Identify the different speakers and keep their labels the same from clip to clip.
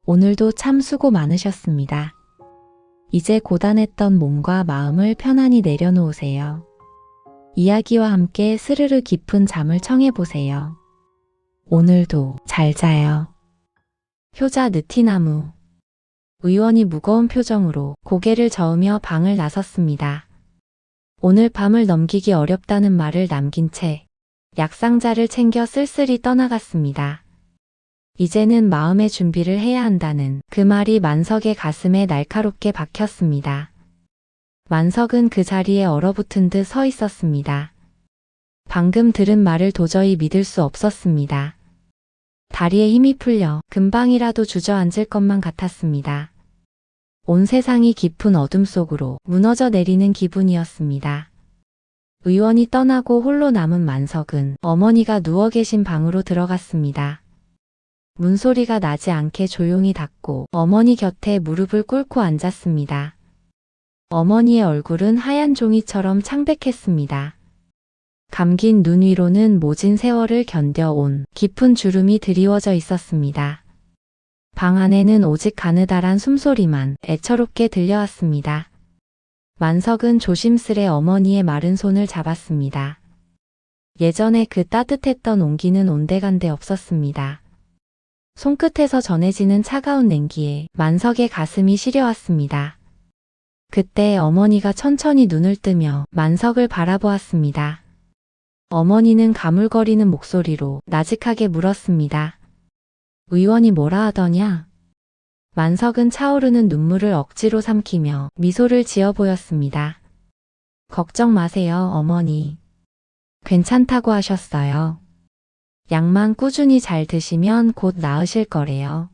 Speaker 1: 오늘도 참 수고 많으셨습니다. 이제 고단했던 몸과 마음을 편안히 내려놓으세요. 이야기와 함께 스르르 깊은 잠을 청해보세요. 오늘도 잘 자요. 효자 느티나무. 의원이 무거운 표정으로 고개를 저으며 방을 나섰습니다. 오늘 밤을 넘기기 어렵다는 말을 남긴 채 약상자를 챙겨 쓸쓸히 떠나갔습니다. 이제는 마음의 준비를 해야 한다는 그 말이 만석의 가슴에 날카롭게 박혔습니다. 만석은 그 자리에 얼어붙은 듯 서 있었습니다. 방금 들은 말을 도저히 믿을 수 없었습니다. 다리에 힘이 풀려 금방이라도 주저앉을 것만 같았습니다. 온 세상이 깊은 어둠 속으로 무너져 내리는 기분이었습니다. 의원이 떠나고 홀로 남은 만석은 어머니가 누워 계신 방으로 들어갔습니다. 문소리가 나지 않게 조용히 닫고 어머니 곁에 무릎을 꿇고 앉았습니다. 어머니의 얼굴은 하얀 종이처럼 창백했습니다. 감긴 눈 위로는 모진 세월을 견뎌온 깊은 주름이 드리워져 있었습니다. 방 안에는 오직 가느다란 숨소리만 애처롭게 들려왔습니다. 만석은 조심스레 어머니의 마른 손을 잡았습니다. 예전에 그 따뜻했던 온기는 온데간데 없었습니다. 손끝에서 전해지는 차가운 냉기에 만석의 가슴이 시려왔습니다. 그때 어머니가 천천히 눈을 뜨며 만석을 바라보았습니다. 어머니는 가물거리는 목소리로 나직하게 물었습니다. 의원이 뭐라 하더냐? 만석은 차오르는 눈물을 억지로 삼키며 미소를 지어 보였습니다. 걱정 마세요, 어머니. 괜찮다고 하셨어요. 약만 꾸준히 잘 드시면 곧 나으실 거래요.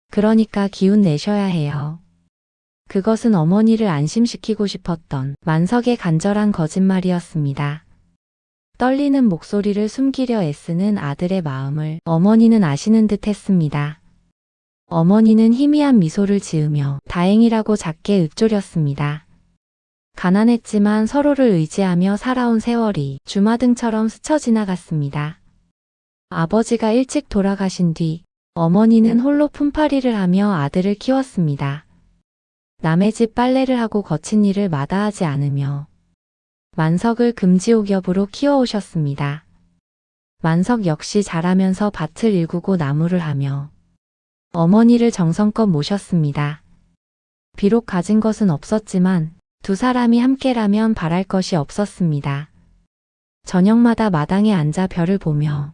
Speaker 1: 그러니까 기운 내셔야 해요. 그것은 어머니를 안심시키고 싶었던 만석의 간절한 거짓말이었습니다. 떨리는 목소리를 숨기려 애쓰는 아들의 마음을 어머니는 아시는 듯 했습니다. 어머니는 희미한 미소를 지으며 다행이라고 작게 읊조렸습니다. 가난했지만 서로를 의지하며 살아온 세월이 주마등처럼 스쳐 지나갔습니다. 아버지가 일찍 돌아가신 뒤 어머니는 홀로 품팔이를 하며 아들을 키웠습니다. 남의 집 빨래를 하고 거친 일을 마다하지 않으며 만석을 금지옥엽으로 키워오셨습니다. 만석 역시 자라면서 밭을 일구고 나무를 하며 어머니를 정성껏 모셨습니다. 비록 가진 것은 없었지만 두 사람이 함께라면 바랄 것이 없었습니다. 저녁마다 마당에 앉아 별을 보며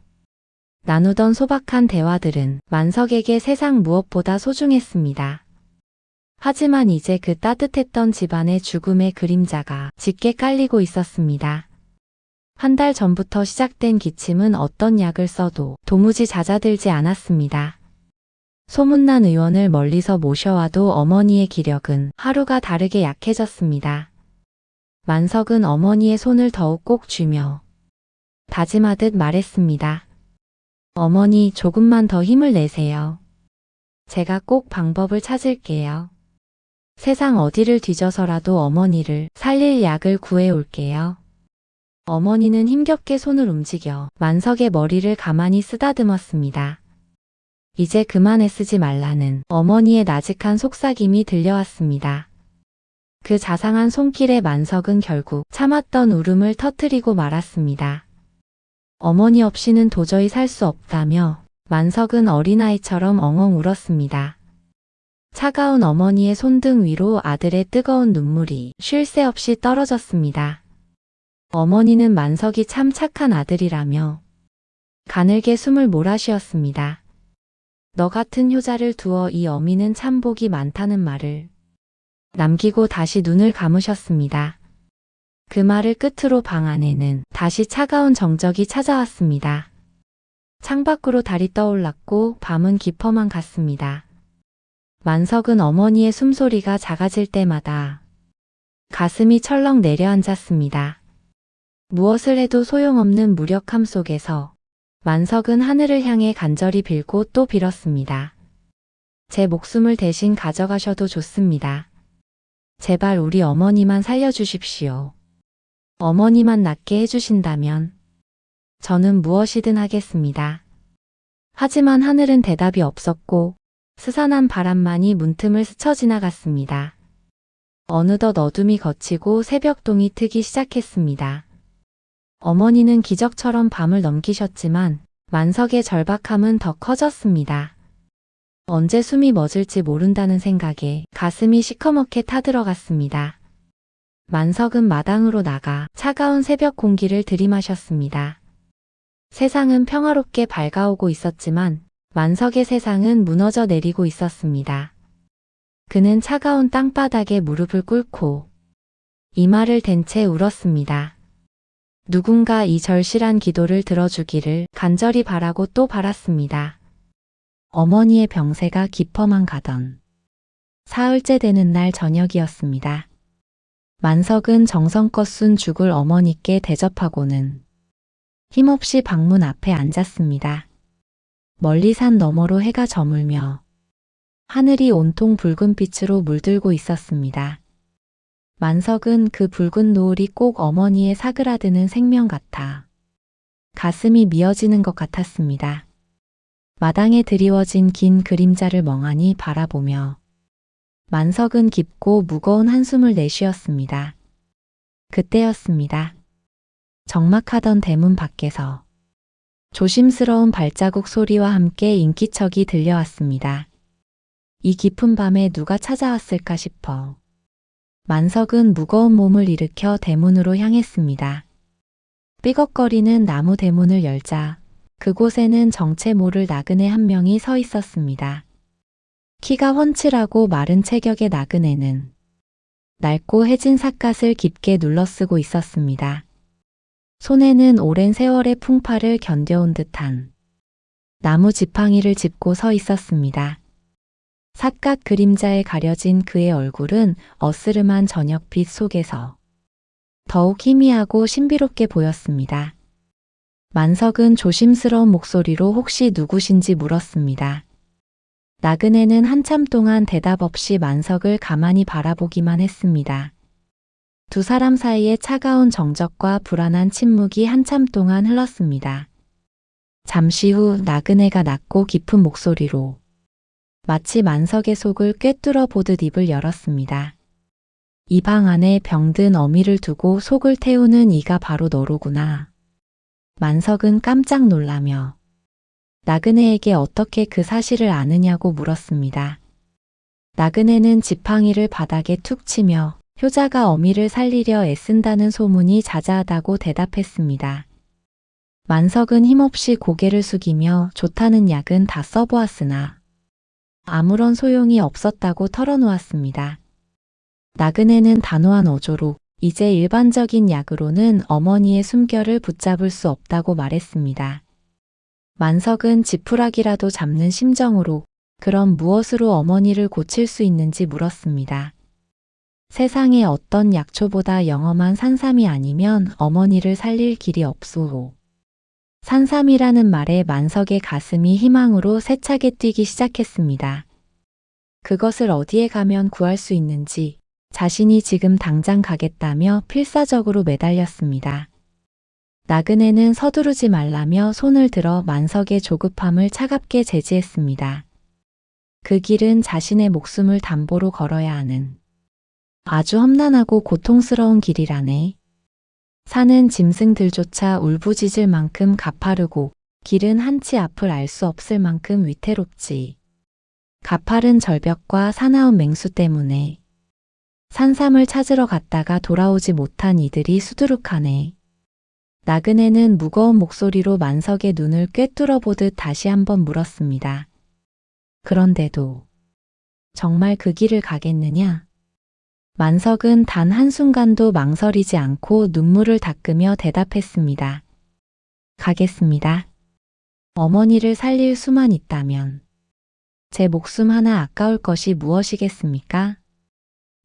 Speaker 1: 나누던 소박한 대화들은 만석에게 세상 무엇보다 소중했습니다. 하지만 이제 그 따뜻했던 집안의 죽음의 그림자가 짙게 깔리고 있었습니다. 한 달 전부터 시작된 기침은 어떤 약을 써도 도무지 잦아들지 않았습니다. 소문난 의원을 멀리서 모셔와도 어머니의 기력은 하루가 다르게 약해졌습니다. 만석은 어머니의 손을 더욱 꼭 쥐며 다짐하듯 말했습니다. 어머니, 조금만 더 힘을 내세요. 제가 꼭 방법을 찾을게요. 세상 어디를 뒤져서라도 어머니를 살릴 약을 구해올게요. 어머니는 힘겹게 손을 움직여 만석의 머리를 가만히 쓰다듬었습니다. 이제 그만 애쓰지 말라는 어머니의 나직한 속삭임이 들려왔습니다. 그 자상한 손길에 만석은 결국 참았던 울음을 터뜨리고 말았습니다. 어머니 없이는 도저히 살 수 없다며 만석은 어린아이처럼 엉엉 울었습니다. 차가운 어머니의 손등 위로 아들의 뜨거운 눈물이 쉴 새 없이 떨어졌습니다. 어머니는 만석이 참 착한 아들이라며 가늘게 숨을 몰아쉬었습니다. 너 같은 효자를 두어 이 어미는 참 복이 많다는 말을 남기고 다시 눈을 감으셨습니다. 그 말을 끝으로 방 안에는 다시 차가운 정적이 찾아왔습니다. 창밖으로 달이 떠올랐고 밤은 깊어만 갔습니다. 만석은 어머니의 숨소리가 작아질 때마다 가슴이 철렁 내려앉았습니다. 무엇을 해도 소용없는 무력함 속에서 만석은 하늘을 향해 간절히 빌고 또 빌었습니다. 제 목숨을 대신 가져가셔도 좋습니다. 제발 우리 어머니만 살려주십시오. 어머니만 낫게 해주신다면 저는 무엇이든 하겠습니다. 하지만 하늘은 대답이 없었고 스산한 바람만이 문틈을 스쳐 지나갔습니다. 어느덧 어둠이 걷히고 새벽동이 트기 시작했습니다. 어머니는 기적처럼 밤을 넘기셨지만 만석의 절박함은 더 커졌습니다. 언제 숨이 멎을지 모른다는 생각에 가슴이 시커멓게 타들어갔습니다. 만석은 마당으로 나가 차가운 새벽 공기를 들이마셨습니다. 세상은 평화롭게 밝아오고 있었지만 만석의 세상은 무너져 내리고 있었습니다. 그는 차가운 땅바닥에 무릎을 꿇고 이마를 댄 채 울었습니다. 누군가 이 절실한 기도를 들어주기를 간절히 바라고 또 바랐습니다. 어머니의 병세가 깊어만 가던 사흘째 되는 날 저녁이었습니다. 만석은 정성껏 쓴 죽을 어머니께 대접하고는 힘없이 방문 앞에 앉았습니다. 멀리 산 너머로 해가 저물며 하늘이 온통 붉은 빛으로 물들고 있었습니다. 만석은 그 붉은 노을이 꼭 어머니의 사그라드는 생명 같아 가슴이 미어지는 것 같았습니다. 마당에 드리워진 긴 그림자를 멍하니 바라보며 만석은 깊고 무거운 한숨을 내쉬었습니다. 그때였습니다. 적막하던 대문 밖에서 조심스러운 발자국 소리와 함께 인기척이 들려왔습니다. 이 깊은 밤에 누가 찾아왔을까 싶어 만석은 무거운 몸을 일으켜 대문으로 향했습니다. 삐걱거리는 나무 대문을 열자 그곳에는 정체 모를 나그네 한 명이 서 있었습니다. 키가 훤칠하고 마른 체격의 나그네는 낡고 해진 삿갓을 깊게 눌러쓰고 있었습니다. 손에는 오랜 세월의 풍파를 견뎌온 듯한 나무 지팡이를 짚고 서 있었습니다. 삿갓 그림자에 가려진 그의 얼굴은 어스름한 저녁빛 속에서 더욱 희미하고 신비롭게 보였습니다. 만석은 조심스러운 목소리로 혹시 누구신지 물었습니다. 나그네는 한참 동안 대답 없이 만석을 가만히 바라보기만 했습니다. 두 사람 사이에 차가운 정적과 불안한 침묵이 한참 동안 흘렀습니다. 잠시 후 나그네가 낮고 깊은 목소리로 마치 만석의 속을 꿰뚫어 보듯 입을 열었습니다. 이 방 안에 병든 어미를 두고 속을 태우는 이가 바로 너로구나. 만석은 깜짝 놀라며 나그네에게 어떻게 그 사실을 아느냐고 물었습니다. 나그네는 지팡이를 바닥에 툭 치며 효자가 어미를 살리려 애쓴다는 소문이 자자하다고 대답했습니다. 만석은 힘없이 고개를 숙이며 좋다는 약은 다 써보았으나 아무런 소용이 없었다고 털어놓았습니다. 나그네는 단호한 어조로 이제 일반적인 약으로는 어머니의 숨결을 붙잡을 수 없다고 말했습니다. 만석은 지푸라기라도 잡는 심정으로 그럼 무엇으로 어머니를 고칠 수 있는지 물었습니다. 세상에 어떤 약초보다 영험한 산삼이 아니면 어머니를 살릴 길이 없소로. 산삼이라는 말에 만석의 가슴이 희망으로 세차게 뛰기 시작했습니다. 그것을 어디에 가면 구할 수 있는지 자신이 지금 당장 가겠다며 필사적으로 매달렸습니다. 나그네는 서두르지 말라며 손을 들어 만석의 조급함을 차갑게 제지했습니다. 그 길은 자신의 목숨을 담보로 걸어야 하는 아주 험난하고 고통스러운 길이라네. 산은 짐승들조차 울부짖을 만큼 가파르고 길은 한치 앞을 알 수 없을 만큼 위태롭지. 가파른 절벽과 사나운 맹수 때문에 산삼을 찾으러 갔다가 돌아오지 못한 이들이 수두룩하네. 나그네는 무거운 목소리로 만석의 눈을 꿰뚫어 보듯 다시 한번 물었습니다. 그런데도 정말 그 길을 가겠느냐? 만석은 단 한순간도 망설이지 않고 눈물을 닦으며 대답했습니다. 가겠습니다. 어머니를 살릴 수만 있다면 제 목숨 하나 아까울 것이 무엇이겠습니까?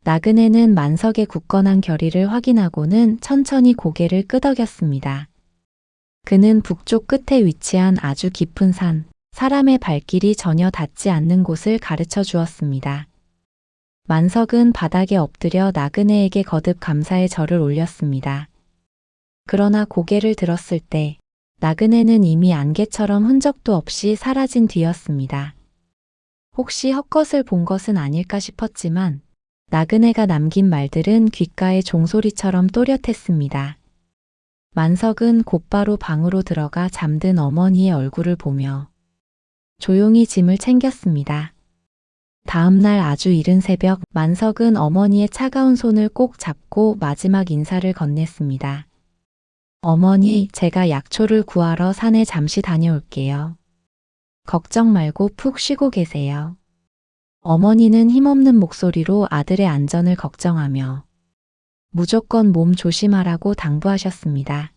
Speaker 1: 나그네는 만석의 굳건한 결의를 확인하고는 천천히 고개를 끄덕였습니다. 그는 북쪽 끝에 위치한 아주 깊은 산, 사람의 발길이 전혀 닿지 않는 곳을 가르쳐 주었습니다. 만석은 바닥에 엎드려 나그네에게 거듭 감사의 절을 올렸습니다. 그러나 고개를 들었을 때 나그네는 이미 안개처럼 흔적도 없이 사라진 뒤였습니다. 혹시 헛것을 본 것은 아닐까 싶었지만 나그네가 남긴 말들은 귓가에 종소리처럼 또렷했습니다. 만석은 곧바로 방으로 들어가 잠든 어머니의 얼굴을 보며 조용히 짐을 챙겼습니다. 다음 날 아주 이른 새벽 만석은 어머니의 차가운 손을 꼭 잡고 마지막 인사를 건넸습니다. 어머니, 제가 약초를 구하러 산에 잠시 다녀올게요. 걱정 말고 푹 쉬고 계세요. 어머니는 힘없는 목소리로 아들의 안전을 걱정하며 무조건 몸 조심하라고 당부하셨습니다.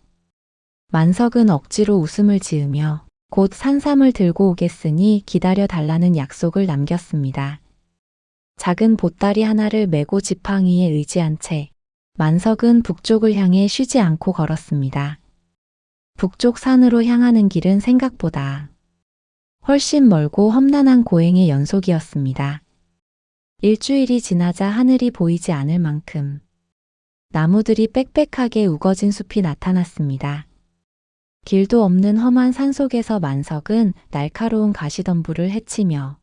Speaker 1: 만석은 억지로 웃음을 지으며 곧 산삼을 들고 오겠으니 기다려 달라는 약속을 남겼습니다. 작은 보따리 하나를 메고 지팡이에 의지한 채 만석은 북쪽을 향해 쉬지 않고 걸었습니다. 북쪽 산으로 향하는 길은 생각보다 훨씬 멀고 험난한 고행의 연속이었습니다. 일주일이 지나자 하늘이 보이지 않을 만큼 나무들이 빽빽하게 우거진 숲이 나타났습니다. 길도 없는 험한 산속에서 만석은 날카로운 가시덤불을 헤치며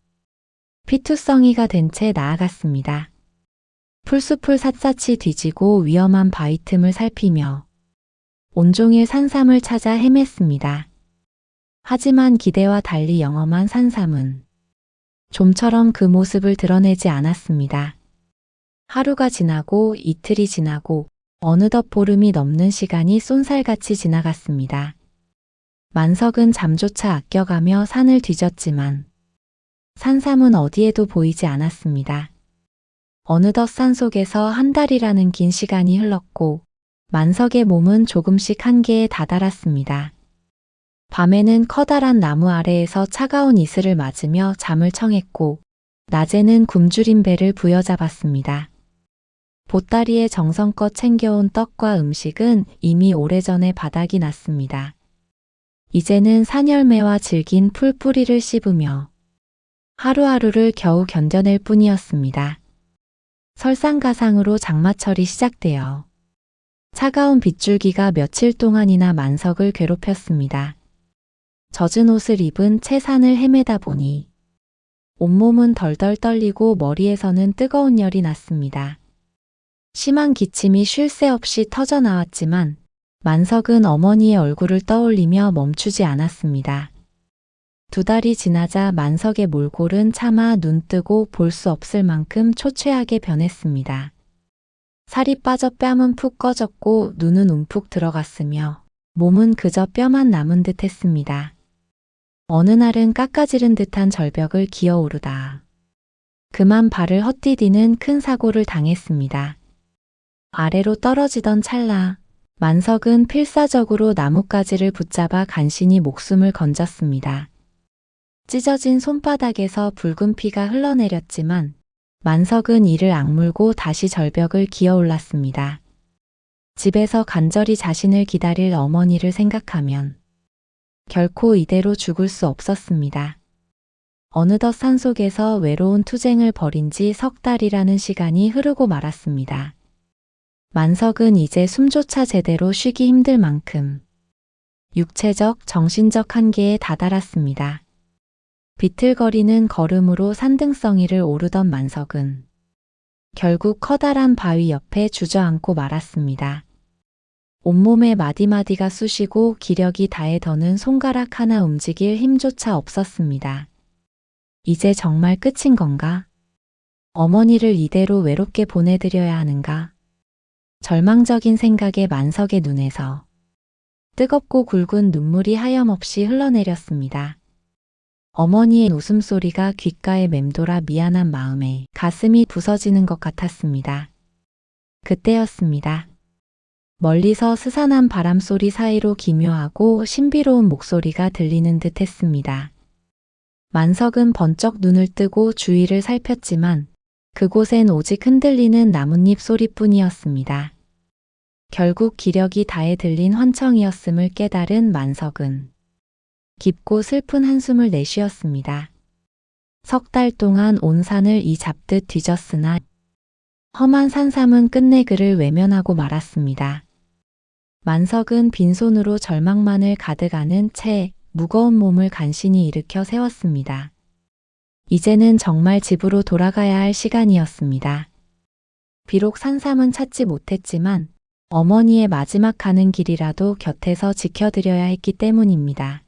Speaker 1: 피투성이가 된 채 나아갔습니다. 풀숲을 샅샅이 뒤지고 위험한 바위 틈을 살피며 온종일 산삼을 찾아 헤맸습니다. 하지만 기대와 달리 영험한 산삼은 좀처럼 그 모습을 드러내지 않았습니다. 하루가 지나고 이틀이 지나고 어느덧 보름이 넘는 시간이 쏜살같이 지나갔습니다. 만석은 잠조차 아껴가며 산을 뒤졌지만 산삼은 어디에도 보이지 않았습니다. 어느덧 산속에서 한 달이라는 긴 시간이 흘렀고 만석의 몸은 조금씩 한계에 다다랐습니다. 밤에는 커다란 나무 아래에서 차가운 이슬을 맞으며 잠을 청했고 낮에는 굶주린 배를 부여잡았습니다. 보따리에 정성껏 챙겨온 떡과 음식은 이미 오래전에 바닥이 났습니다. 이제는 산열매와 질긴 풀뿌리를 씹으며 하루하루를 겨우 견뎌낼 뿐이었습니다. 설상가상으로 장마철이 시작되어 차가운 빗줄기가 며칠 동안이나 만석을 괴롭혔습니다. 젖은 옷을 입은 채 산을 헤매다 보니 온몸은 덜덜 떨리고 머리에서는 뜨거운 열이 났습니다. 심한 기침이 쉴 새 없이 터져나왔지만 만석은 어머니의 얼굴을 떠올리며 멈추지 않았습니다. 2달이 지나자 만석의 몰골은 차마 눈뜨고 볼 수 없을 만큼 초췌하게 변했습니다. 살이 빠져 뺨은 푹 꺼졌고 눈은 움푹 들어갔으며 몸은 그저 뼈만 남은 듯 했습니다. 어느 날은 깎아지른 듯한 절벽을 기어오르다 그만 발을 헛디디는 큰 사고를 당했습니다. 아래로 떨어지던 찰나 만석은 필사적으로 나뭇가지를 붙잡아 간신히 목숨을 건졌습니다. 찢어진 손바닥에서 붉은 피가 흘러내렸지만 만석은 이를 악물고 다시 절벽을 기어올랐습니다. 집에서 간절히 자신을 기다릴 어머니를 생각하면 결코 이대로 죽을 수 없었습니다. 어느덧 산속에서 외로운 투쟁을 벌인 지 3달이라는 시간이 흐르고 말았습니다. 만석은 이제 숨조차 제대로 쉬기 힘들 만큼 육체적, 정신적 한계에 다다랐습니다. 비틀거리는 걸음으로 산등성이를 오르던 만석은 결국 커다란 바위 옆에 주저앉고 말았습니다. 온몸에 마디마디가 쑤시고 기력이 다해 더는 손가락 하나 움직일 힘조차 없었습니다. 이제 정말 끝인 건가? 어머니를 이대로 외롭게 보내드려야 하는가? 절망적인 생각에 만석의 눈에서 뜨겁고 굵은 눈물이 하염없이 흘러내렸습니다. 어머니의 웃음소리가 귓가에 맴돌아 미안한 마음에 가슴이 부서지는 것 같았습니다. 그때였습니다. 멀리서 스산한 바람소리 사이로 기묘하고 신비로운 목소리가 들리는 듯 했습니다. 만석은 번쩍 눈을 뜨고 주위를 살폈지만 그곳엔 오직 흔들리는 나뭇잎 소리뿐이었습니다. 결국 기력이 다해 들린 환청이었음을 깨달은 만석은 깊고 슬픈 한숨을 내쉬었습니다. 3달 동안 온 산을 이 잡듯 뒤졌으나 험한 산삼은 끝내 그를 외면하고 말았습니다. 만석은 빈손으로 절망만을 가득 안은 채 무거운 몸을 간신히 일으켜 세웠습니다. 이제는 정말 집으로 돌아가야 할 시간이었습니다. 비록 산삼은 찾지 못했지만 어머니의 마지막 가는 길이라도 곁에서 지켜드려야 했기 때문입니다.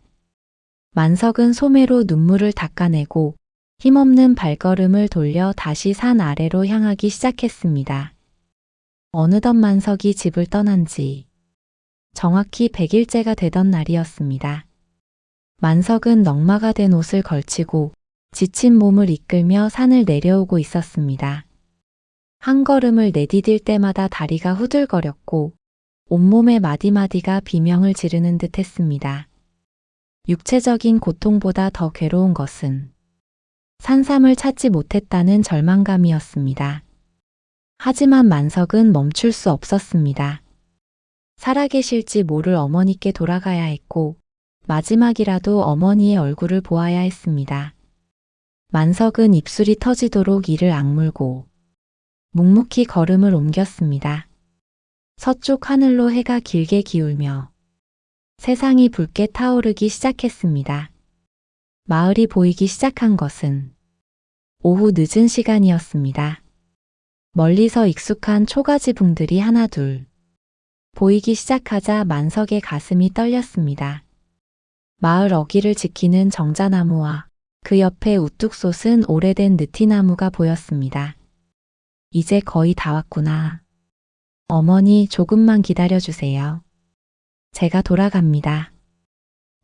Speaker 1: 만석은 소매로 눈물을 닦아내고 힘없는 발걸음을 돌려 다시 산 아래로 향하기 시작했습니다. 어느덧 만석이 집을 떠난 지 정확히 100일째가 되던 날이었습니다. 만석은 넉마가 된 옷을 걸치고 지친 몸을 이끌며 산을 내려오고 있었습니다. 한 걸음을 내디딜 때마다 다리가 후들거렸고 온몸의 마디마디가 비명을 지르는 듯 했습니다. 육체적인 고통보다 더 괴로운 것은 산삼을 찾지 못했다는 절망감이었습니다. 하지만 만석은 멈출 수 없었습니다. 살아계실지 모를 어머니께 돌아가야 했고 마지막이라도 어머니의 얼굴을 보아야 했습니다. 만석은 입술이 터지도록 이를 악물고 묵묵히 걸음을 옮겼습니다. 서쪽 하늘로 해가 길게 기울며 세상이 붉게 타오르기 시작했습니다. 마을이 보이기 시작한 것은 오후 늦은 시간이었습니다. 멀리서 익숙한 초가지붕들이 하나둘 보이기 시작하자 만석의 가슴이 떨렸습니다. 마을 어귀를 지키는 정자나무와 그 옆에 우뚝 솟은 오래된 느티나무가 보였습니다. 이제 거의 다 왔구나. 어머니, 조금만 기다려주세요. 제가 돌아갑니다.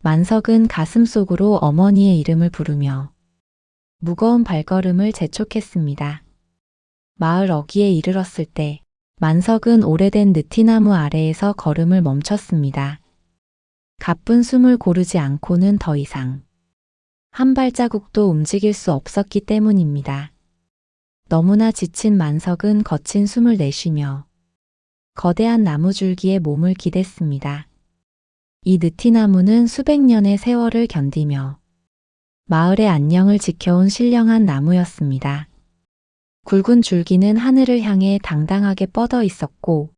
Speaker 1: 만석은 가슴속으로 어머니의 이름을 부르며 무거운 발걸음을 재촉했습니다. 마을 어귀에 이르렀을 때 만석은 오래된 느티나무 아래에서 걸음을 멈췄습니다. 가쁜 숨을 고르지 않고는 더 이상 한 발자국도 움직일 수 없었기 때문입니다. 너무나 지친 만석은 거친 숨을 내쉬며 거대한 나무줄기에 몸을 기댔습니다. 이 느티나무는 수백 년의 세월을 견디며 마을의 안녕을 지켜온 신령한 나무였습니다. 굵은 줄기는 하늘을 향해 당당하게 뻗어 있었고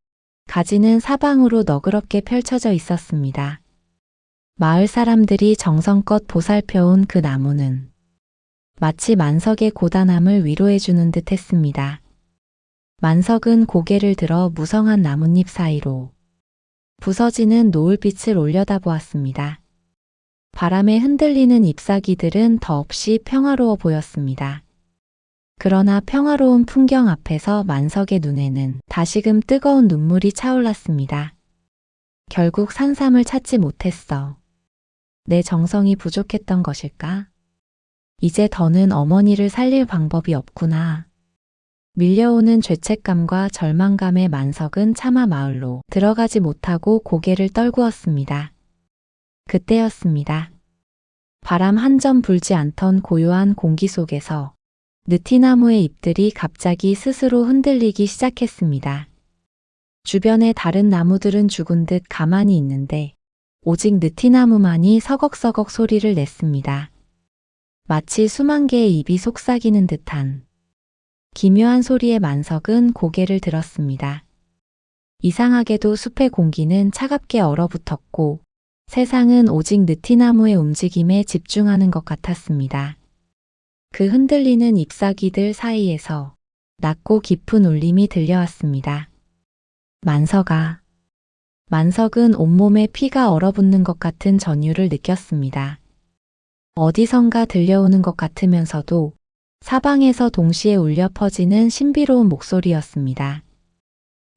Speaker 1: 가지는 사방으로 너그럽게 펼쳐져 있었습니다. 마을 사람들이 정성껏 보살펴온 그 나무는 마치 만석의 고단함을 위로해주는 듯 했습니다. 만석은 고개를 들어 무성한 나뭇잎 사이로 부서지는 노을빛을 올려다보았습니다. 바람에 흔들리는 잎사귀들은 더없이 평화로워 보였습니다. 그러나 평화로운 풍경 앞에서 만석의 눈에는 다시금 뜨거운 눈물이 차올랐습니다. 결국 산삼을 찾지 못했어. 내 정성이 부족했던 것일까? 이제 더는 어머니를 살릴 방법이 없구나. 밀려오는 죄책감과 절망감에 만석은 차마 마을로 들어가지 못하고 고개를 떨구었습니다. 그때였습니다. 바람 한 점 불지 않던 고요한 공기 속에서 느티나무의 잎들이 갑자기 스스로 흔들리기 시작했습니다. 주변의 다른 나무들은 죽은 듯 가만히 있는데 오직 느티나무만이 서걱서걱 소리를 냈습니다. 마치 수만 개의 입이 속삭이는 듯한 기묘한 소리에 만석은 고개를 들었습니다. 이상하게도 숲의 공기는 차갑게 얼어붙었고 세상은 오직 느티나무의 움직임에 집중하는 것 같았습니다. 그 흔들리는 잎사귀들 사이에서 낮고 깊은 울림이 들려왔습니다. 만석아. 만석은 온몸에 피가 얼어붙는 것 같은 전율을 느꼈습니다. 어디선가 들려오는 것 같으면서도 사방에서 동시에 울려 퍼지는 신비로운 목소리였습니다.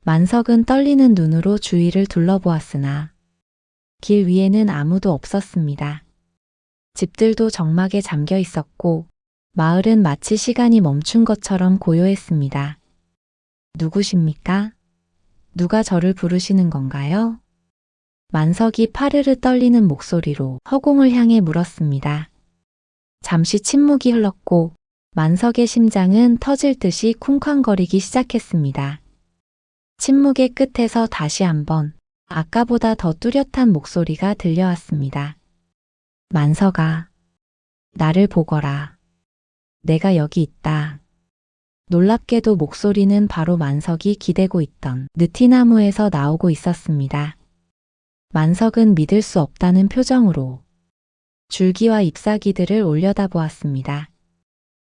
Speaker 1: 만석은 떨리는 눈으로 주위를 둘러보았으나 길 위에는 아무도 없었습니다. 집들도 적막에 잠겨 있었고 마을은 마치 시간이 멈춘 것처럼 고요했습니다. 누구십니까? 누가 저를 부르시는 건가요? 만석이 파르르 떨리는 목소리로 허공을 향해 물었습니다. 잠시 침묵이 흘렀고 만석의 심장은 터질 듯이 쿵쾅거리기 시작했습니다. 침묵의 끝에서 다시 한번 아까보다 더 뚜렷한 목소리가 들려왔습니다. 만석아, 나를 보거라. 내가 여기 있다. 놀랍게도 목소리는 바로 만석이 기대고 있던 느티나무에서 나오고 있었습니다. 만석은 믿을 수 없다는 표정으로 줄기와 잎사귀들을 올려다보았습니다.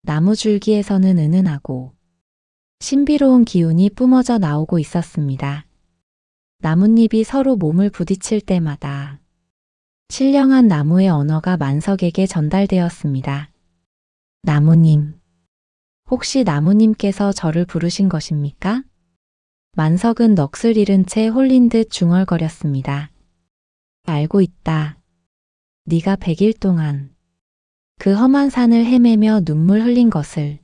Speaker 1: 나무 줄기에서는 은은하고 신비로운 기운이 뿜어져 나오고 있었습니다. 나뭇잎이 서로 몸을 부딪힐 때마다 신령한 나무의 언어가 만석에게 전달되었습니다. 나무님, 혹시 나무님께서 저를 부르신 것입니까? 만석은 넋을 잃은 채 홀린 듯 중얼거렸습니다. 알고 있다. 네가 100일 동안 그 험한 산을 헤매며 눈물 흘린 것을,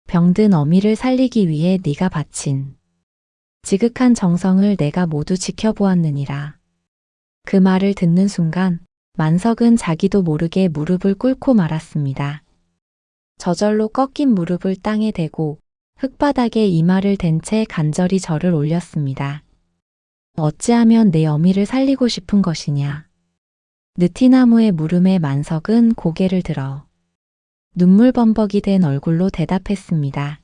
Speaker 1: 병든 어미를 살리기 위해 네가 바친 지극한 정성을 내가 모두 지켜보았느니라. 그 말을 듣는 순간 만석은 자기도 모르게 무릎을 꿇고 말았습니다. 저절로 꺾인 무릎을 땅에 대고 흙바닥에 이마를 댄 채 간절히 절을 올렸습니다. 어찌하면 내 어미를 살리고 싶은 것이냐. 느티나무의 물음에 만석은 고개를 들어 눈물 범벅이 된 얼굴로 대답했습니다.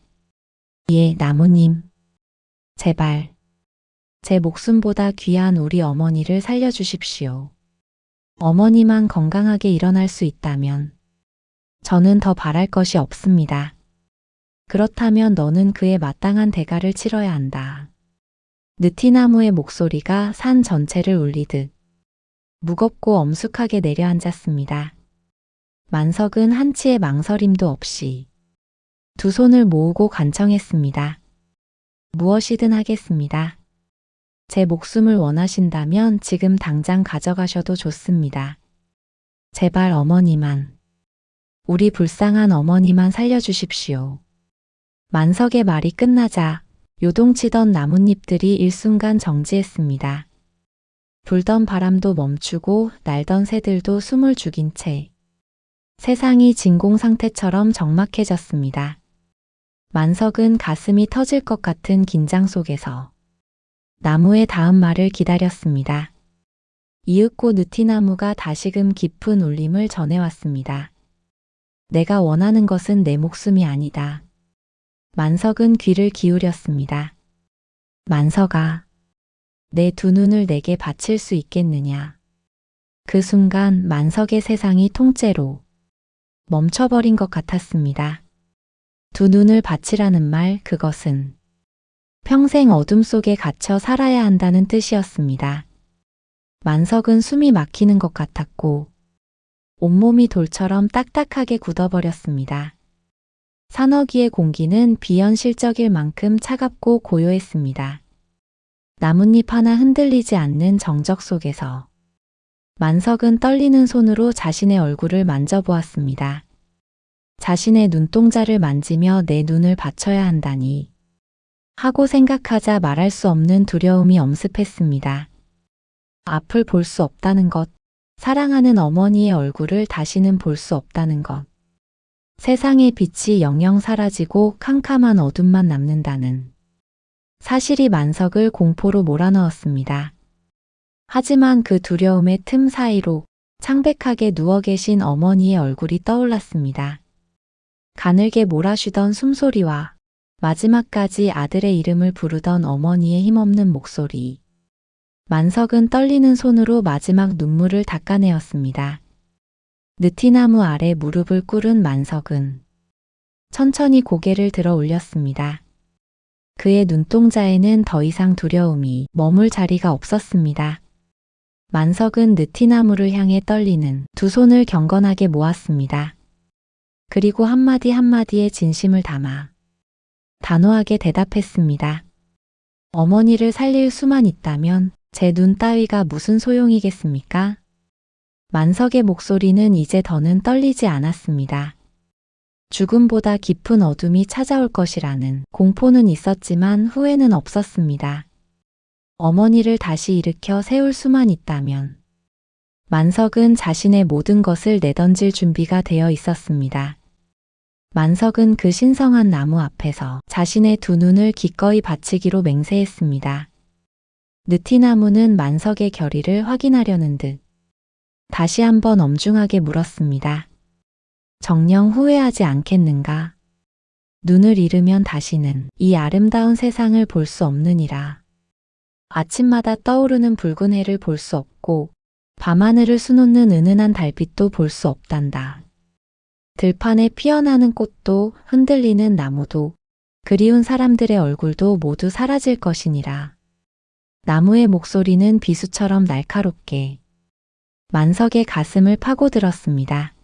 Speaker 1: 예, 나무님. 제발 제 목숨보다 귀한 우리 어머니를 살려주십시오. 어머니만 건강하게 일어날 수 있다면 저는 더 바랄 것이 없습니다. 그렇다면 너는 그에 마땅한 대가를 치러야 한다. 느티나무의 목소리가 산 전체를 울리듯 무겁고 엄숙하게 내려앉았습니다. 만석은 한치의 망설임도 없이 두 손을 모으고 간청했습니다. 무엇이든 하겠습니다. 제 목숨을 원하신다면 지금 당장 가져가셔도 좋습니다. 제발 어머니만, 우리 불쌍한 어머니만 살려주십시오. 만석의 말이 끝나자 요동치던 나뭇잎들이 일순간 정지했습니다. 불던 바람도 멈추고 날던 새들도 숨을 죽인 채 세상이 진공 상태처럼 적막해졌습니다. 만석은 가슴이 터질 것 같은 긴장 속에서 나무의 다음 말을 기다렸습니다. 이윽고 느티나무가 다시금 깊은 울림을 전해왔습니다. 내가 원하는 것은 내 목숨이 아니다. 만석은 귀를 기울였습니다. 만석아, 내 두 눈을 내게 바칠 수 있겠느냐. 그 순간 만석의 세상이 통째로 멈춰버린 것 같았습니다. 두 눈을 바치라는 말, 그것은 평생 어둠 속에 갇혀 살아야 한다는 뜻이었습니다. 만석은 숨이 막히는 것 같았고 온몸이 돌처럼 딱딱하게 굳어버렸습니다. 산허기의 공기는 비현실적일 만큼 차갑고 고요했습니다. 나뭇잎 하나 흔들리지 않는 정적 속에서 만석은 떨리는 손으로 자신의 얼굴을 만져보았습니다. 자신의 눈동자를 만지며 내 눈을 바쳐야 한다니 하고 생각하자 말할 수 없는 두려움이 엄습했습니다. 앞을 볼 수 없다는 것, 사랑하는 어머니의 얼굴을 다시는 볼 수 없다는 것, 세상의 빛이 영영 사라지고 캄캄한 어둠만 남는다는 사실이 만석을 공포로 몰아넣었습니다. 하지만 그 두려움의 틈 사이로 창백하게 누워 계신 어머니의 얼굴이 떠올랐습니다. 가늘게 몰아쉬던 숨소리와 마지막까지 아들의 이름을 부르던 어머니의 힘없는 목소리. 만석은 떨리는 손으로 마지막 눈물을 닦아내었습니다. 느티나무 아래 무릎을 꿇은 만석은 천천히 고개를 들어 올렸습니다. 그의 눈동자에는 더 이상 두려움이 머물 자리가 없었습니다. 만석은 느티나무를 향해 떨리는 두 손을 경건하게 모았습니다. 그리고 한마디 한마디에 진심을 담아 단호하게 대답했습니다. 어머니를 살릴 수만 있다면 제 눈 따위가 무슨 소용이겠습니까? 만석의 목소리는 이제 더는 떨리지 않았습니다. 죽음보다 깊은 어둠이 찾아올 것이라는 공포는 있었지만 후회는 없었습니다. 어머니를 다시 일으켜 세울 수만 있다면 만석은 자신의 모든 것을 내던질 준비가 되어 있었습니다. 만석은 그 신성한 나무 앞에서 자신의 두 눈을 기꺼이 바치기로 맹세했습니다. 느티나무는 만석의 결의를 확인하려는 듯 다시 한번 엄중하게 물었습니다. 정녕 후회하지 않겠는가? 눈을 잃으면 다시는 이 아름다운 세상을 볼 수 없느니라. 아침마다 떠오르는 붉은 해를 볼 수 없고 밤하늘을 수놓는 은은한 달빛도 볼 수 없단다. 들판에 피어나는 꽃도 흔들리는 나무도 그리운 사람들의 얼굴도 모두 사라질 것이니라. 나무의 목소리는 비수처럼 날카롭게 만석의 가슴을 파고들었습니다.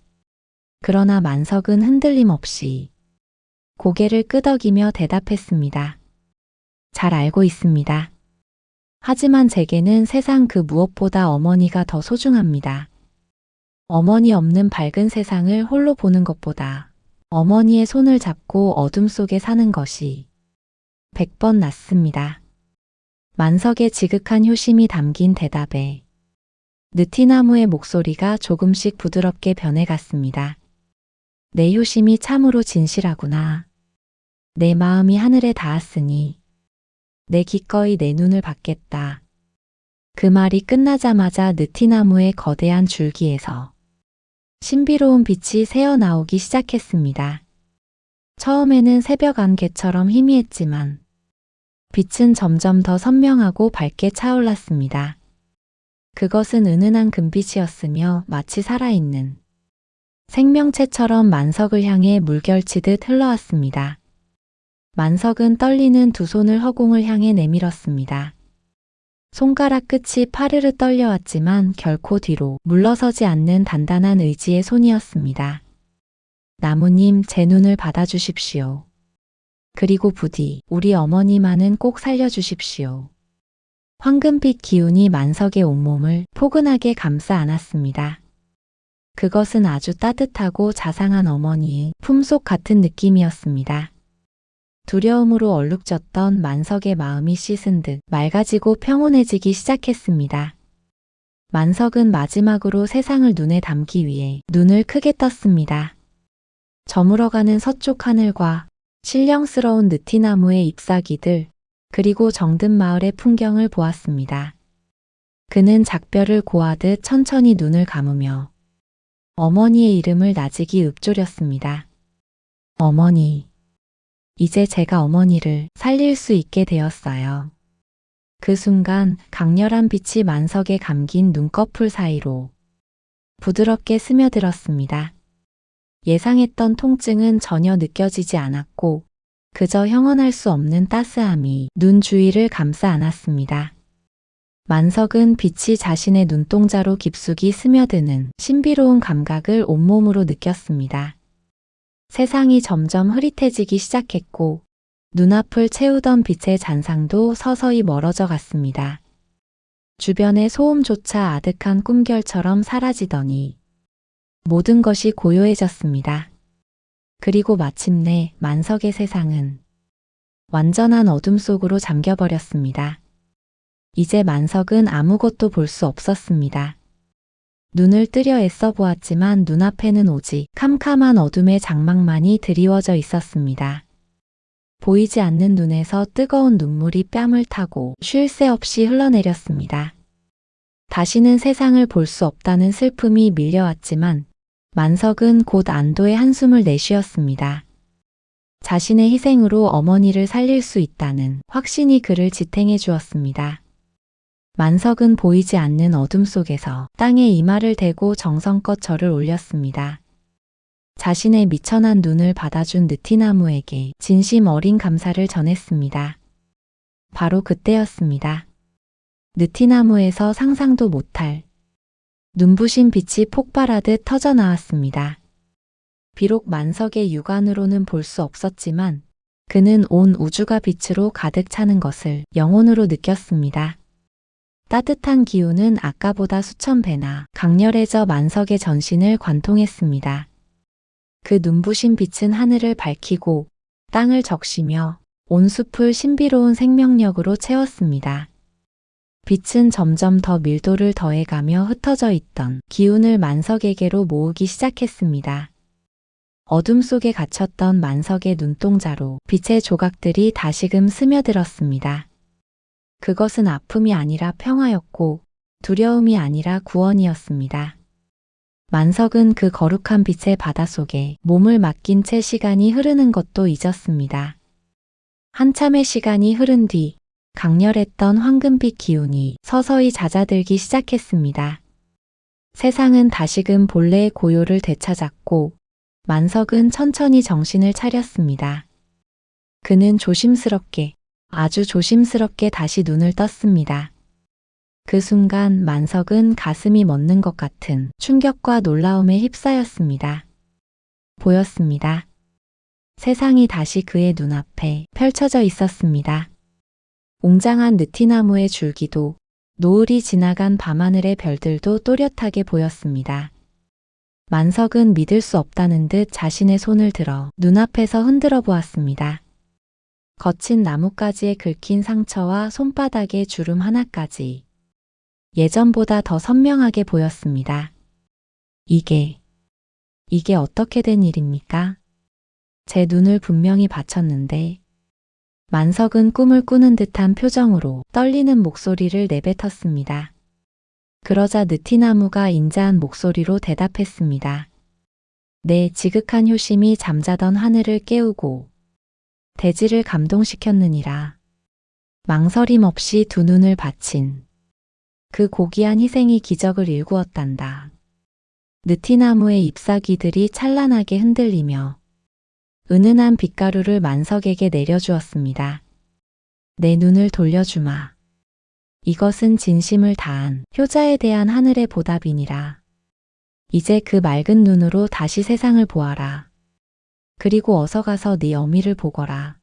Speaker 1: 그러나 만석은 흔들림 없이 고개를 끄덕이며 대답했습니다. 잘 알고 있습니다. 하지만 제게는 세상 그 무엇보다 어머니가 더 소중합니다. 어머니 없는 밝은 세상을 홀로 보는 것보다 어머니의 손을 잡고 어둠 속에 사는 것이 100번 낫습니다. 만석의 지극한 효심이 담긴 대답에 느티나무의 목소리가 조금씩 부드럽게 변해갔습니다. 내 효심이 참으로 진실하구나. 내 마음이 하늘에 닿았으니 내 기꺼이 내 눈을 받겠다. 그 말이 끝나자마자 느티나무의 거대한 줄기에서 신비로운 빛이 새어나오기 시작했습니다. 처음에는 새벽 안개처럼 희미했지만 빛은 점점 더 선명하고 밝게 차올랐습니다. 그것은 은은한 금빛이었으며 마치 살아있는 생명체처럼 만석을 향해 물결치듯 흘러왔습니다. 만석은 떨리는 두 손을 허공을 향해 내밀었습니다. 손가락 끝이 파르르 떨려왔지만 결코 뒤로 물러서지 않는 단단한 의지의 손이었습니다. 나무님, 제 눈을 받아주십시오. 그리고 부디 우리 어머니만은 꼭 살려주십시오. 황금빛 기운이 만석의 온몸을 포근하게 감싸 안았습니다. 그것은 아주 따뜻하고 자상한 어머니의 품속 같은 느낌이었습니다. 두려움으로 얼룩졌던 만석의 마음이 씻은 듯 맑아지고 평온해지기 시작했습니다. 만석은 마지막으로 세상을 눈에 담기 위해 눈을 크게 떴습니다. 저물어가는 서쪽 하늘과 신령스러운 느티나무의 잎사귀들, 그리고 정든 마을의 풍경을 보았습니다. 그는 작별을 고하듯 천천히 눈을 감으며 어머니의 이름을 나직이 읊조렸습니다. 어머니. 이제 제가 어머니를 살릴 수 있게 되었어요. 그 순간 강렬한 빛이 만석에 감긴 눈꺼풀 사이로 부드럽게 스며들었습니다. 예상했던 통증은 전혀 느껴지지 않았고 그저 형언할 수 없는 따스함이 눈 주위를 감싸 안았습니다. 만석은 빛이 자신의 눈동자로 깊숙이 스며드는 신비로운 감각을 온몸으로 느꼈습니다. 세상이 점점 흐릿해지기 시작했고 눈앞을 채우던 빛의 잔상도 서서히 멀어져 갔습니다. 주변의 소음조차 아득한 꿈결처럼 사라지더니 모든 것이 고요해졌습니다. 그리고 마침내 만석의 세상은 완전한 어둠 속으로 잠겨버렸습니다. 이제 만석은 아무것도 볼 수 없었습니다. 눈을 뜨려 애써 보았지만 눈앞에는 오직 캄캄한 어둠의 장막만이 드리워져 있었습니다. 보이지 않는 눈에서 뜨거운 눈물이 뺨을 타고 쉴 새 없이 흘러내렸습니다. 다시는 세상을 볼 수 없다는 슬픔이 밀려왔지만 만석은 곧 안도의 한숨을 내쉬었습니다. 자신의 희생으로 어머니를 살릴 수 있다는 확신이 그를 지탱해 주었습니다. 만석은 보이지 않는 어둠 속에서 땅에 이마를 대고 정성껏 절을 올렸습니다. 자신의 미천한 눈을 받아준 느티나무에게 진심 어린 감사를 전했습니다. 바로 그때였습니다. 느티나무에서 상상도 못할 눈부신 빛이 폭발하듯 터져나왔습니다. 비록 만석의 육안으로는 볼 수 없었지만 그는 온 우주가 빛으로 가득 차는 것을 영혼으로 느꼈습니다. 따뜻한 기운은 아까보다 수천 배나 강렬해져 만석의 전신을 관통했습니다. 그 눈부신 빛은 하늘을 밝히고 땅을 적시며 온 숲을 신비로운 생명력으로 채웠습니다. 빛은 점점 더 밀도를 더해가며 흩어져 있던 기운을 만석에게로 모으기 시작했습니다. 어둠 속에 갇혔던 만석의 눈동자로 빛의 조각들이 다시금 스며들었습니다. 그것은 아픔이 아니라 평화였고 두려움이 아니라 구원이었습니다. 만석은 그 거룩한 빛의 바다 속에 몸을 맡긴 채 시간이 흐르는 것도 잊었습니다. 한참의 시간이 흐른 뒤 강렬했던 황금빛 기운이 서서히 잦아들기 시작했습니다. 세상은 다시금 본래의 고요를 되찾았고 만석은 천천히 정신을 차렸습니다. 그는 조심스럽게, 아주 조심스럽게 다시 눈을 떴습니다. 그 순간 만석은 가슴이 멎는 것 같은 충격과 놀라움에 휩싸였습니다. 보였습니다. 세상이 다시 그의 눈앞에 펼쳐져 있었습니다. 웅장한 느티나무의 줄기도, 노을이 지나간 밤하늘의 별들도 또렷하게 보였습니다. 만석은 믿을 수 없다는 듯 자신의 손을 들어 눈앞에서 흔들어 보았습니다. 거친 나뭇가지에 긁힌 상처와 손바닥의 주름 하나까지 예전보다 더 선명하게 보였습니다. 이게 어떻게 된 일입니까? 제 눈을 분명히 바쳤는데. 만석은 꿈을 꾸는 듯한 표정으로 떨리는 목소리를 내뱉었습니다. 그러자 느티나무가 인자한 목소리로 대답했습니다. 내 지극한 효심이 잠자던 하늘을 깨우고 대지를 감동시켰느니라. 망설임 없이 두 눈을 바친 그 고귀한 희생이 기적을 일구었단다. 느티나무의 잎사귀들이 찬란하게 흔들리며 은은한 빛가루를 만석에게 내려주었습니다. 내 눈을 돌려주마. 이것은 진심을 다한 효자에 대한 하늘의 보답이니라. 이제 그 맑은 눈으로 다시 세상을 보아라. 그리고 어서 가서 네 어미를 보거라.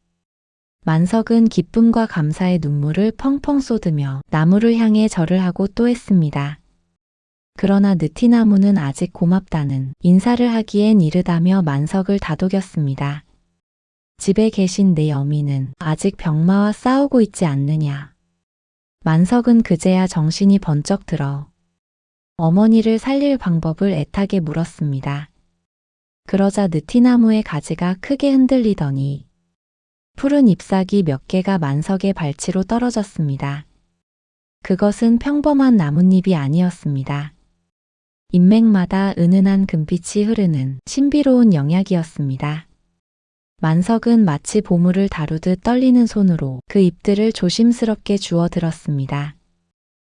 Speaker 1: 만석은 기쁨과 감사의 눈물을 펑펑 쏟으며 나무를 향해 절을 하고 또 했습니다. 그러나 느티나무는 아직 고맙다는 인사를 하기엔 이르다며 만석을 다독였습니다. 집에 계신 내 어미는 아직 병마와 싸우고 있지 않느냐. 만석은 그제야 정신이 번쩍 들어 어머니를 살릴 방법을 애타게 물었습니다. 그러자 느티나무의 가지가 크게 흔들리더니 푸른 잎사귀 몇 개가 만석의 발치로 떨어졌습니다. 그것은 평범한 나뭇잎이 아니었습니다. 잎맥마다 은은한 금빛이 흐르는 신비로운 영약이었습니다. 만석은 마치 보물을 다루듯 떨리는 손으로 그 잎들을 조심스럽게 주워 들었습니다.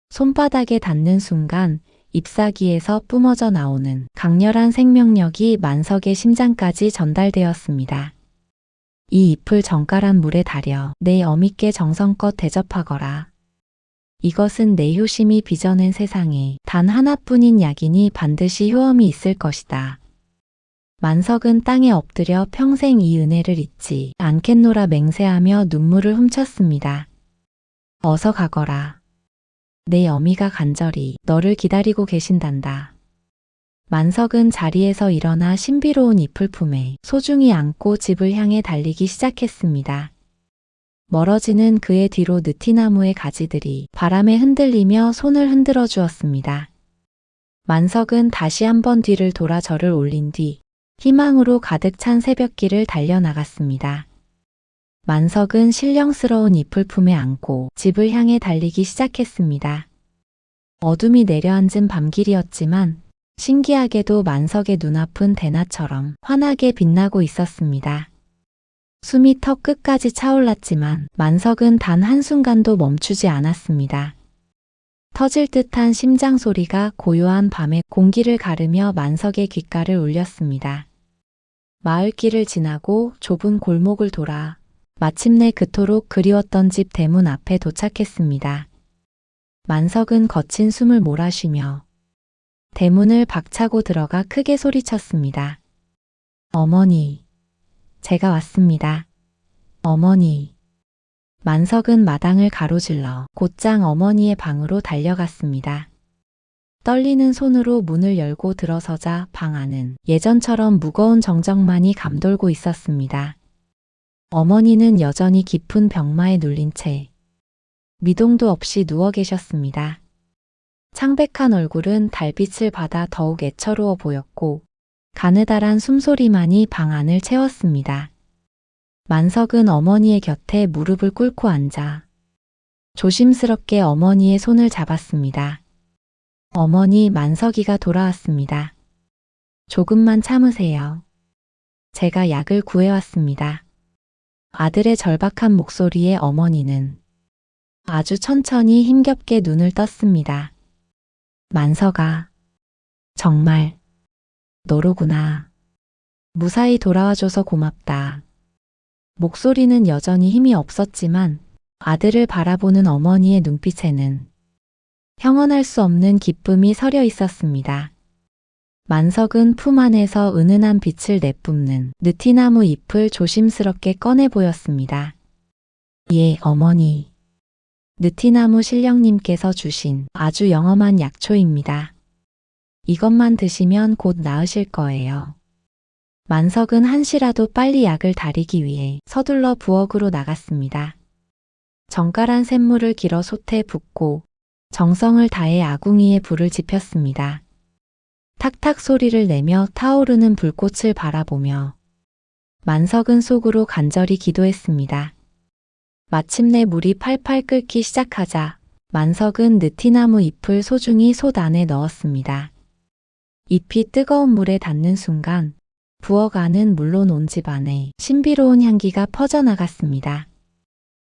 Speaker 1: 손바닥에 닿는 순간 잎사귀에서 뿜어져 나오는 강렬한 생명력이 만석의 심장까지 전달되었습니다. 이 잎을 정갈한 물에 달여 내 어미께 정성껏 대접하거라. 이것은 내 효심이 빚어낸 세상에 단 하나뿐인 약이니 반드시 효험이 있을 것이다. 만석은 땅에 엎드려 평생 이 은혜를 잊지 않겠노라 맹세하며 눈물을 훔쳤습니다. 어서 가거라. 내 어미가 간절히 너를 기다리고 계신단다. 만석은 자리에서 일어나 신비로운 잎을 품에 소중히 안고 집을 향해 달리기 시작했습니다. 멀어지는 그의 뒤로 느티나무의 가지들이 바람에 흔들리며 손을 흔들어 주었습니다. 만석은 다시 한번 뒤를 돌아 절을 올린 뒤 희망으로 가득 찬 새벽길을 달려나갔습니다. 만석은 신령스러운 잎을 품에 안고 집을 향해 달리기 시작했습니다. 어둠이 내려앉은 밤길이었지만 신기하게도 만석의 눈앞은 대낮처럼 환하게 빛나고 있었습니다. 숨이 턱 끝까지 차올랐지만 만석은 단 한순간도 멈추지 않았습니다. 터질 듯한 심장 소리가 고요한 밤의 공기를 가르며 만석의 귓가를 울렸습니다. 마을길을 지나고 좁은 골목을 돌아 마침내 그토록 그리웠던 집 대문 앞에 도착했습니다. 만석은 거친 숨을 몰아쉬며 대문을 박차고 들어가 크게 소리쳤습니다. 어머니, 제가 왔습니다. 어머니. 만석은 마당을 가로질러 곧장 어머니의 방으로 달려갔습니다. 떨리는 손으로 문을 열고 들어서자 방 안은 예전처럼 무거운 정적만이 감돌고 있었습니다. 어머니는 여전히 깊은 병마에 눌린 채 미동도 없이 누워 계셨습니다. 창백한 얼굴은 달빛을 받아 더욱 애처로워 보였고 가느다란 숨소리만이 방 안을 채웠습니다. 만석은 어머니의 곁에 무릎을 꿇고 앉아 조심스럽게 어머니의 손을 잡았습니다. 어머니, 만석이가 돌아왔습니다. 조금만 참으세요. 제가 약을 구해왔습니다. 아들의 절박한 목소리에 어머니는 아주 천천히 힘겹게 눈을 떴습니다. 만석아, 정말 너로구나. 무사히 돌아와줘서 고맙다. 목소리는 여전히 힘이 없었지만 아들을 바라보는 어머니의 눈빛에는 형언할 수 없는 기쁨이 서려 있었습니다. 만석은 품 안에서 은은한 빛을 내뿜는 느티나무 잎을 조심스럽게 꺼내 보였습니다. 예, 어머니. 느티나무 신령님께서 주신 아주 영험한 약초입니다. 이것만 드시면 곧 나으실 거예요. 만석은 한시라도 빨리 약을 다리기 위해 서둘러 부엌으로 나갔습니다. 정갈한 샘물을 길어 솥에 붓고 정성을 다해 아궁이에 불을 지폈습니다. 탁탁 소리를 내며 타오르는 불꽃을 바라보며 만석은 속으로 간절히 기도했습니다. 마침내 물이 팔팔 끓기 시작하자 만석은 느티나무 잎을 소중히 솥 안에 넣었습니다. 잎이 뜨거운 물에 닿는 순간 부엌 안은 물론 온 집안에 신비로운 향기가 퍼져나갔습니다.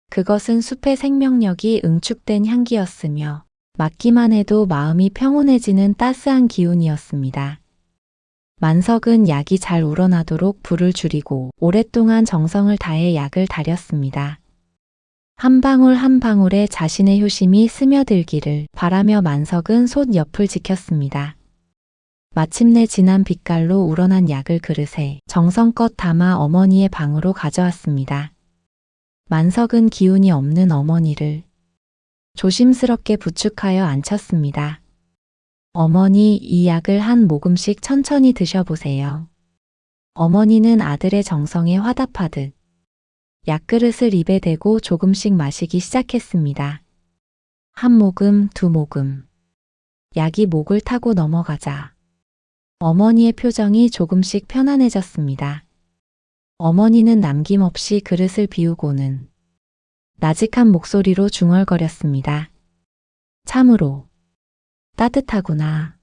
Speaker 1: 그것은 숲의 생명력이 응축된 향기였으며 맡기만 해도 마음이 평온해지는 따스한 기운이었습니다. 만석은 약이 잘 우러나도록 불을 줄이고 오랫동안 정성을 다해 약을 다렸습니다. 한 방울 한 방울에 자신의 효심이 스며들기를 바라며 만석은 솥 옆을 지켰습니다. 마침내 진한 빛깔로 우러난 약을 그릇에 정성껏 담아 어머니의 방으로 가져왔습니다. 만석은 기운이 없는 어머니를 조심스럽게 부축하여 앉혔습니다. 어머니, 이 약을 한 모금씩 천천히 드셔보세요. 어머니는 아들의 정성에 화답하듯 약그릇을 입에 대고 조금씩 마시기 시작했습니다. 한 모금, 두 모금. 약이 목을 타고 넘어가자 어머니의 표정이 조금씩 편안해졌습니다. 어머니는 남김없이 그릇을 비우고는 나직한 목소리로 중얼거렸습니다. 참으로 따뜻하구나.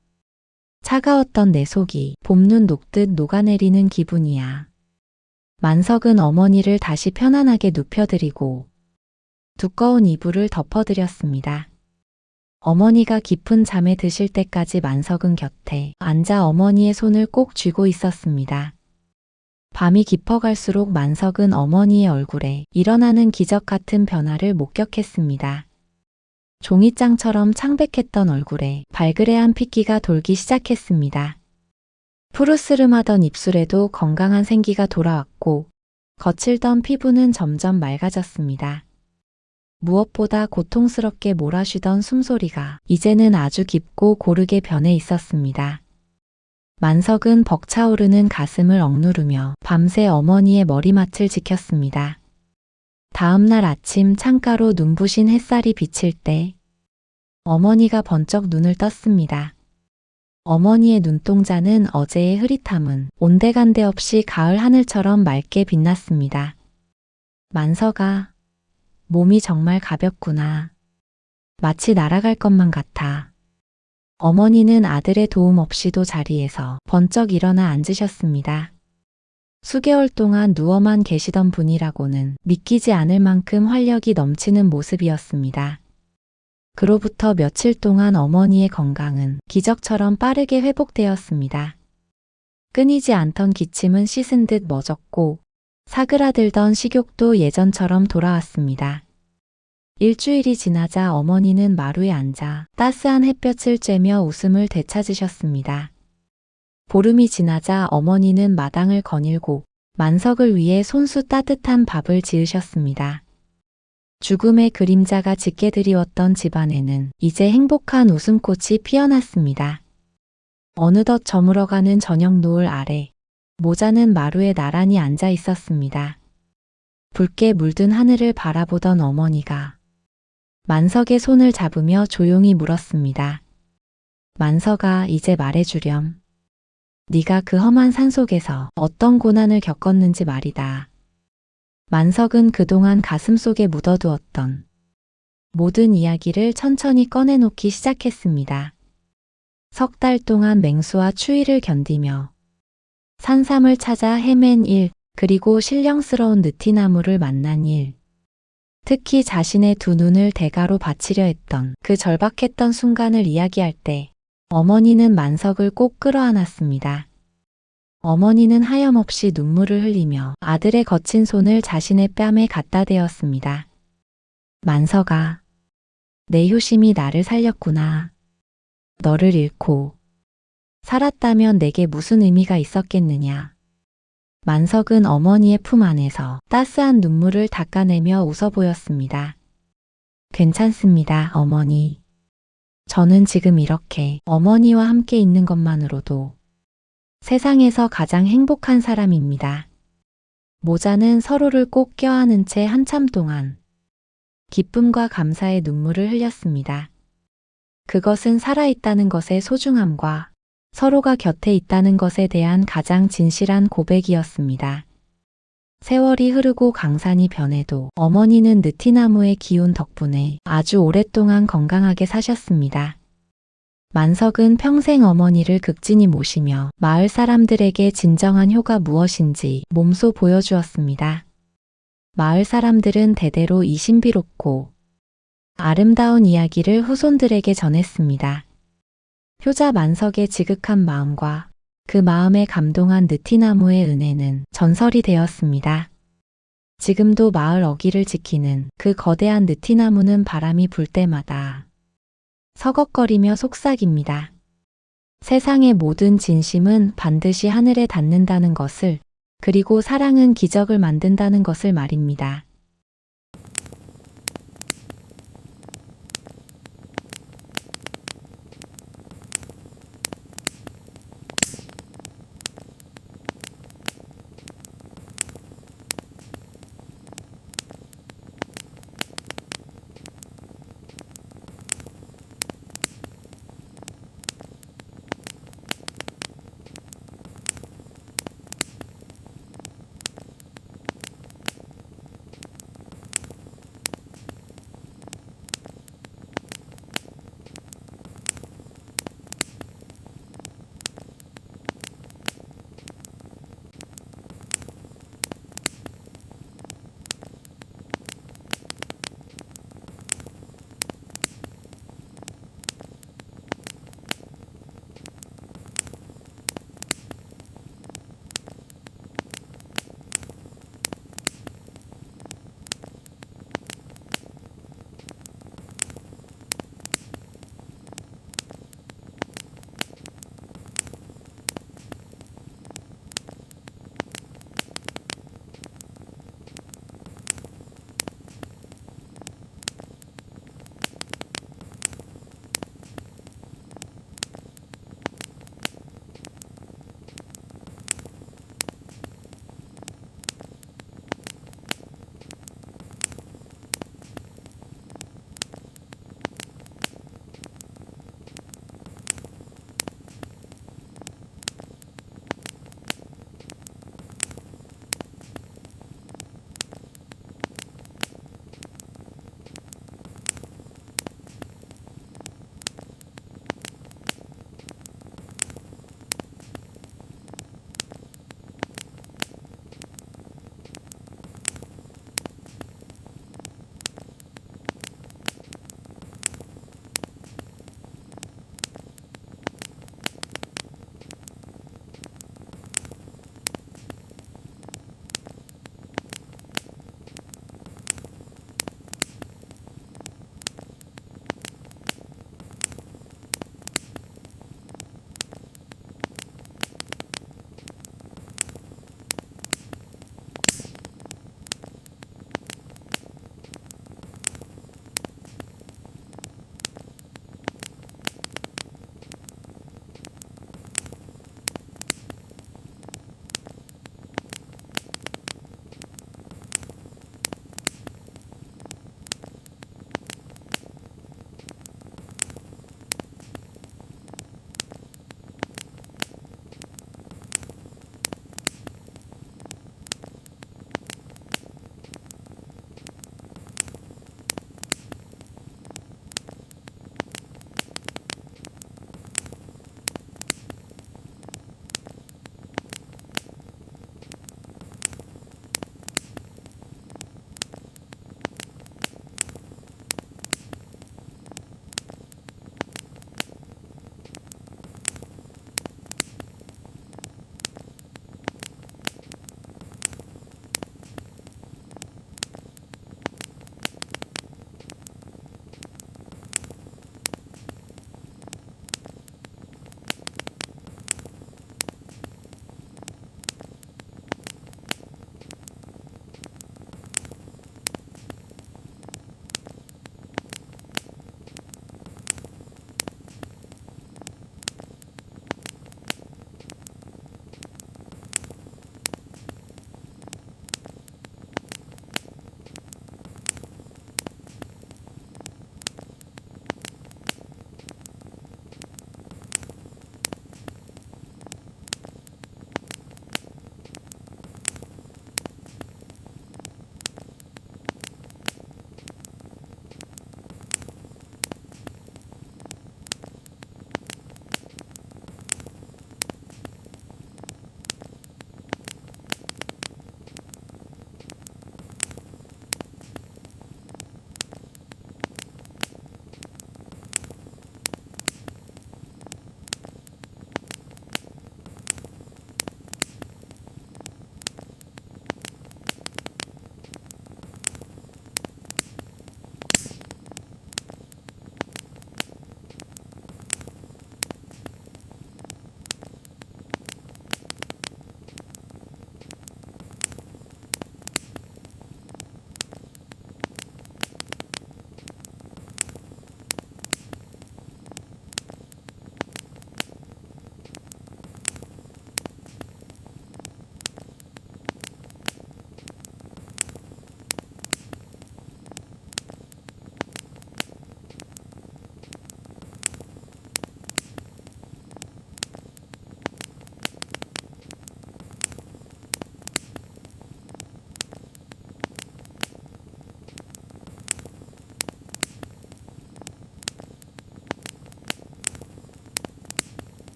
Speaker 1: 차가웠던 내 속이 봄눈 녹듯 녹아내리는 기분이야. 만석은 어머니를 다시 편안하게 눕혀드리고 두꺼운 이불을 덮어드렸습니다. 어머니가 깊은 잠에 드실 때까지 만석은 곁에 앉아 어머니의 손을 꼭 쥐고 있었습니다. 밤이 깊어갈수록 만석은 어머니의 얼굴에 일어나는 기적 같은 변화를 목격했습니다. 종이장처럼 창백했던 얼굴에 발그레한 핏기가 돌기 시작했습니다. 푸르스름하던 입술에도 건강한 생기가 돌아왔고 거칠던 피부는 점점 맑아졌습니다. 무엇보다 고통스럽게 몰아쉬던 숨소리가 이제는 아주 깊고 고르게 변해 있었습니다. 만석은 벅차오르는 가슴을 억누르며 밤새 어머니의 머리맡을 지켰습니다. 다음 날 아침 창가로 눈부신 햇살이 비칠 때 어머니가 번쩍 눈을 떴습니다. 어머니의 눈동자는 어제의 흐릿함은 온데간데 없이 가을 하늘처럼 맑게 빛났습니다. 만석아, 몸이 정말 가볍구나. 마치 날아갈 것만 같아. 어머니는 아들의 도움 없이도 자리에서 번쩍 일어나 앉으셨습니다. 수개월 동안 누워만 계시던 분이라고는 믿기지 않을 만큼 활력이 넘치는 모습이었습니다. 그로부터 며칠 동안 어머니의 건강은 기적처럼 빠르게 회복되었습니다. 끊이지 않던 기침은 씻은 듯 멎었고 사그라들던 식욕도 예전처럼 돌아왔습니다. 일주일이 지나자 어머니는 마루에 앉아 따스한 햇볕을 쬐며 웃음을 되찾으셨습니다. 보름이 지나자 어머니는 마당을 거닐고 만석을 위해 손수 따뜻한 밥을 지으셨습니다. 죽음의 그림자가 짙게 드리웠던 집안에는 이제 행복한 웃음꽃이 피어났습니다. 어느덧 저물어가는 저녁 노을 아래 모자는 마루에 나란히 앉아 있었습니다. 붉게 물든 하늘을 바라보던 어머니가 만석의 손을 잡으며 조용히 물었습니다. 만석아, 이제 말해주렴. 네가 그 험한 산속에서 어떤 고난을 겪었는지 말이다. 만석은 그동안 가슴속에 묻어두었던 모든 이야기를 천천히 꺼내놓기 시작했습니다. 석 달 동안 맹수와 추위를 견디며 산삼을 찾아 헤맨 일, 그리고 신령스러운 느티나무를 만난 일. 특히 자신의 두 눈을 대가로 바치려 했던 그 절박했던 순간을 이야기할 때 어머니는 만석을 꼭 끌어안았습니다. 어머니는 하염없이 눈물을 흘리며 아들의 거친 손을 자신의 뺨에 갖다 대었습니다. 만석아, 내 효심이 나를 살렸구나. 너를 잃고 살았다면 내게 무슨 의미가 있었겠느냐. 만석은 어머니의 품 안에서 따스한 눈물을 닦아내며 웃어 보였습니다. 괜찮습니다, 어머니. 저는 지금 이렇게 어머니와 함께 있는 것만으로도 세상에서 가장 행복한 사람입니다. 모자는 서로를 꼭 껴안은 채 한참 동안 기쁨과 감사의 눈물을 흘렸습니다. 그것은 살아있다는 것의 소중함과 서로가 곁에 있다는 것에 대한 가장 진실한 고백이었습니다. 세월이 흐르고 강산이 변해도 어머니는 느티나무의 기운 덕분에 아주 오랫동안 건강하게 사셨습니다. 만석은 평생 어머니를 극진히 모시며 마을 사람들에게 진정한 효가 무엇인지 몸소 보여주었습니다. 마을 사람들은 대대로 이 신비롭고 아름다운 이야기를 후손들에게 전했습니다. 효자 만석의 지극한 마음과 그 마음에 감동한 느티나무의 은혜는 전설이 되었습니다. 지금도 마을 어귀를 지키는 그 거대한 느티나무는 바람이 불 때마다 서걱거리며 속삭입니다. 세상의 모든 진심은 반드시 하늘에 닿는다는 것을, 그리고 사랑은 기적을 만든다는 것을 말입니다.